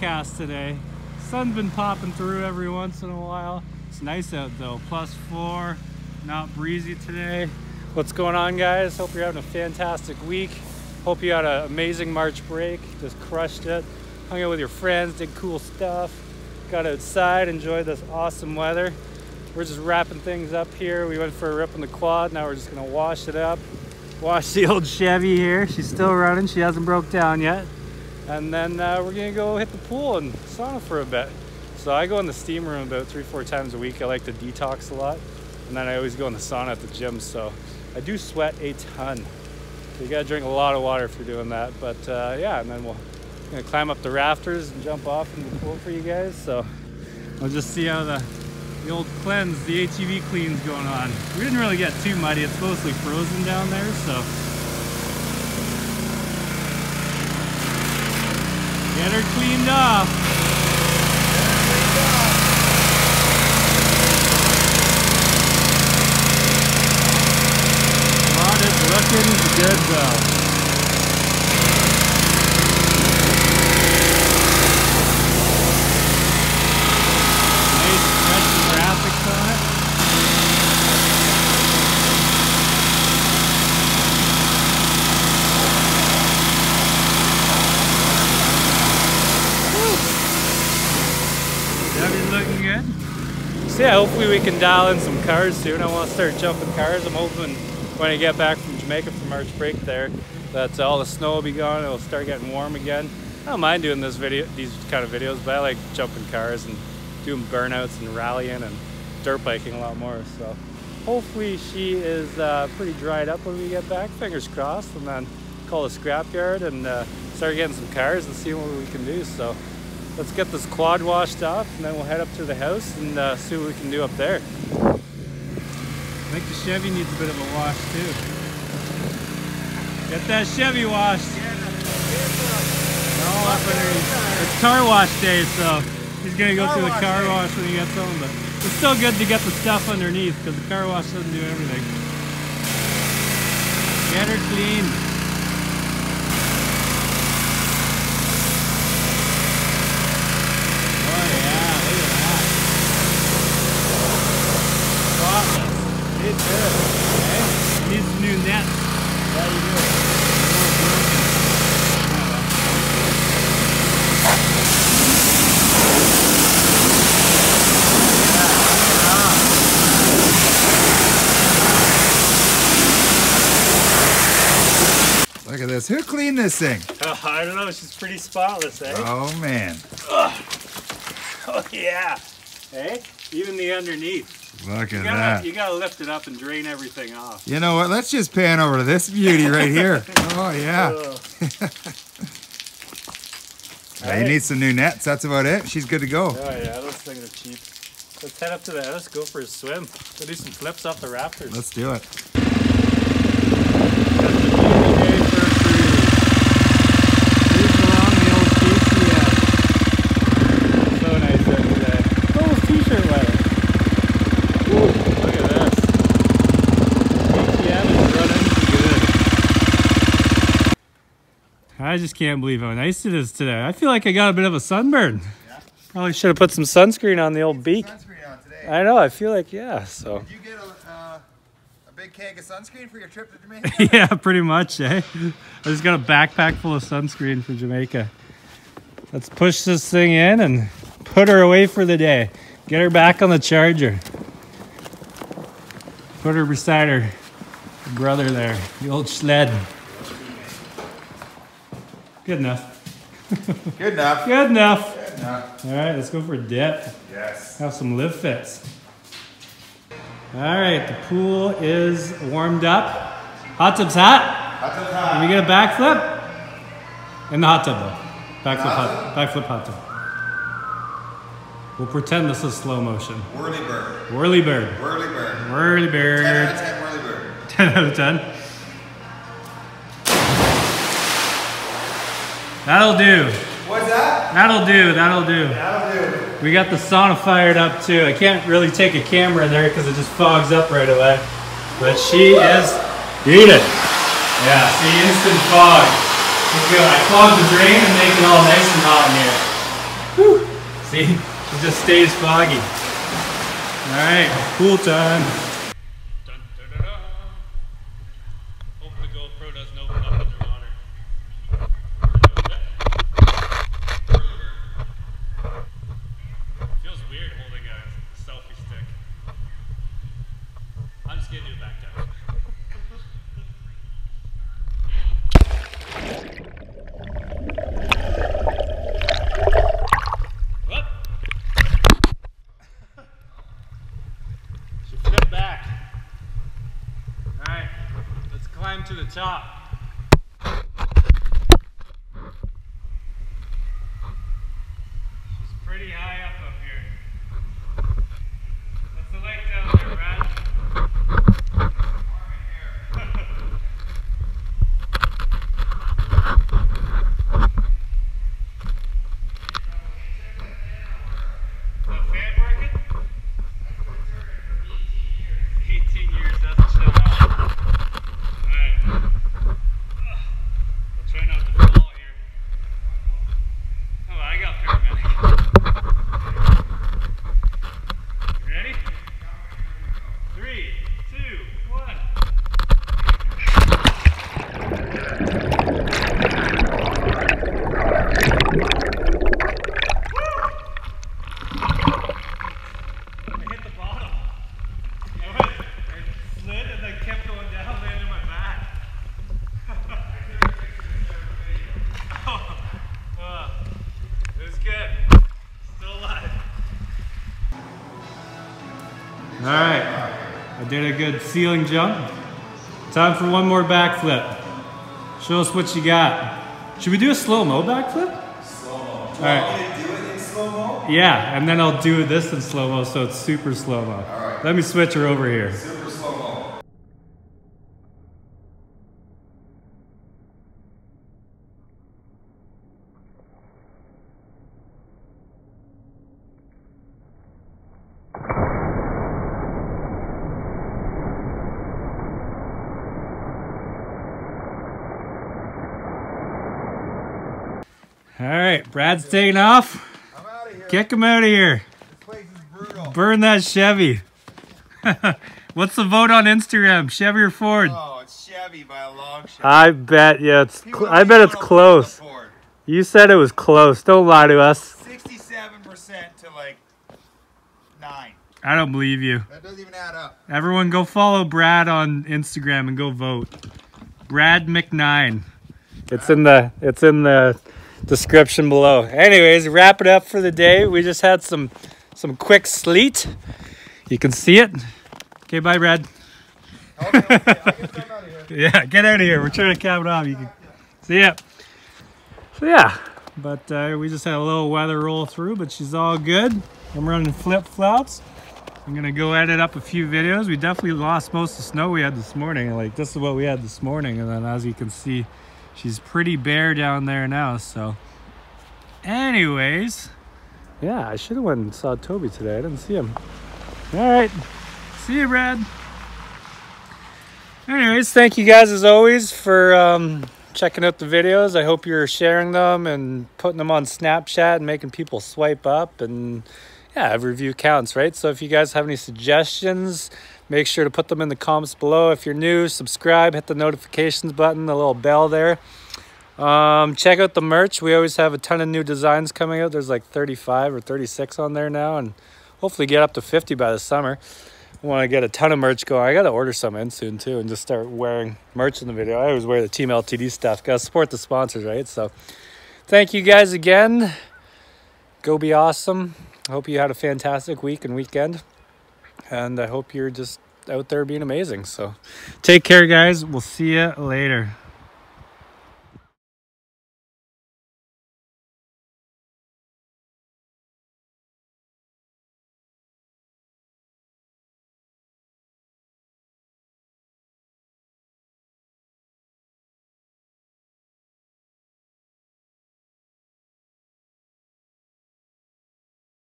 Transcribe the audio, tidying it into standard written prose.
overcast today. Sun's been popping through every once in a while. It's nice out though, +4, not breezy today. What's going on, guys? Hope you're having a fantastic week. Hope you had an amazing March break, just crushed it. Hung out with your friends, did cool stuff. Got outside, enjoyed this awesome weather. We're just wrapping things up here. We went for a rip on the quad, now we're just gonna wash it up. Wash the old Chevy here. She's still running, she hasn't broke down yet. And then we're gonna go hit the pool and sauna for a bit. So I go in the steam room about 3-4 times a week. I like to detox a lot. And then I always go in the sauna at the gym. So I do sweat a ton. So you gotta drink a lot of water if you're doing that. But yeah, and then we're gonna climb up the rafters and jump off in the pool for you guys. So we'll just see how the old cleanse, the HEV clean's going on. We didn't really get too muddy. It's mostly frozen down there, so. Get her cleaned off. God, it's looking good though. Nice fresh graphics on it. Looking good. So yeah, hopefully we can dial in some cars soon. I want to start jumping cars. I'm hoping when I get back from Jamaica for March break there, that all the snow will be gone. It'll start getting warm again. I don't mind doing these kind of videos, but I like jumping cars and doing burnouts and rallying and dirt biking a lot more. So hopefully she is pretty dried up when we get back. Fingers crossed, and then call the scrapyard and start getting some cars and see what we can do. So let's get this quad washed off, and then we'll head up to the house and see what we can do up there. I think the Chevy needs a bit of a wash too. Get that Chevy washed. All up underneath. It's car wash day, so he's gonna go through the car wash when he gets home. But it's still good to get the stuff underneath because the car wash doesn't do everything. Get her clean. It's good. Okay. Needs some new nets. Yeah, you do. Look at this. Who cleaned this thing? I don't know. She's pretty spotless, eh? Oh, man. Ugh. Oh, yeah. Hey, even the underneath. Look at that. You gotta lift it up and drain everything off. You know what? Let's just pan over to this beauty right here. Oh, yeah. He needs some new nets. That's about it. She's good to go. Oh, yeah. Those things are cheap. Let's head up to the house, go for a swim. Go do some flips off the rafters. Let's do it. So nice out today. It's almost t-shirt weather. Look at this. ATM is running good. I just can't believe how nice it is today. I feel like I got a bit of a sunburn. Yeah. Probably should have put some sunscreen on the old beak. Sunscreen on today. I know, I feel like, yeah, so. Did you get a big keg of sunscreen for your trip to Jamaica? Yeah, pretty much, eh? I just got a backpack full of sunscreen for Jamaica. Let's push this thing in and put her away for the day. Get her back on the charger. Put her beside her brother there, the old sled. Good enough. Good enough. Good enough. Good enough. All right, let's go for a dip. Yes. Have some LiveFits. All right, the pool is warmed up. Hot tub's hot. Hot tub's hot. Can we get a backflip? In the hot tub though. Backflip hot tub. We'll pretend this is slow motion. Whirly bird. Whirly bird. Whirly bird. Whirly bird. 10 out of 10 whirly bird. 10 out of 10. That'll do. What's that? That'll do. That'll do. That'll do. We got the sauna fired up too. I can't really take a camera in there because it just fogs up right away. But she is heated. Yeah, see, instant fog. It's good. I clog the drain and make it all nice and hot in here. See, it just stays foggy. All right, pool time. Dun, dun, dun, dun. Hope the GoPro doesn't open up underwater. Feels weird holding a selfie stick. I'm just gonna do it back down. Whoop. Should flip back. All right, let's climb to the top. She's pretty high up here. What's the lake down there, Brad? All right, I did a good ceiling jump. Time for one more backflip. Show us what you got. Should we do a slow-mo backflip? Slow-mo. All right. Want me to do it in slow-mo? Yeah, and then I'll do this in slow-mo, so it's super slow-mo. All right. Let me switch her over here. Super slow-mo. All right, Brad's taking off. I'm out of here. Kick him out of here. This place is brutal. Burn that Chevy. What's the vote on Instagram? Chevy or Ford? Oh, it's Chevy by a long shot. I bet yeah, People I bet it's don't close. vote for Ford. You said it was close. Don't lie to us. 67% to like 9. I don't believe you. That doesn't even add up. Everyone go follow Brad on Instagram and go vote. Brad McNine. It's in the description below. Anyways, wrap it up for the day. We just had some quick sleet. You can see it. Okay, bye, Brad. Okay, I guess I'm out of here. Yeah, get out of here. We're trying to cap it off. You can see ya. So yeah, but we just had a little weather roll through, but she's all good. I'm running flip-flops. I'm gonna go edit up a few videos. We definitely lost most of the snow we had this morning. Like, this is what we had this morning, and then as you can see, she's pretty bare down there now. So anyways, yeah, I should have went and saw Toby today. I didn't see him. All right, see you, Brad. Anyways, thank you guys as always for checking out the videos. I hope you're sharing them and putting them on Snapchat and making people swipe up. And yeah, every view counts, right? So if you guys have any suggestions, make sure to put them in the comments below. If you're new, subscribe, hit the notifications button, the little bell there. Check out the merch. We always have a ton of new designs coming out. There's like 35 or 36 on there now, and hopefully get up to 50 by the summer. I want to get a ton of merch going. I got to order some in soon too and just start wearing merch in the video. I always wear the TEAMLTD stuff. Got to support the sponsors, right? So thank you guys again. Go be awesome. I hope you had a fantastic week and weekend. And I hope you're just out there being amazing. So take care, guys. We'll see you later.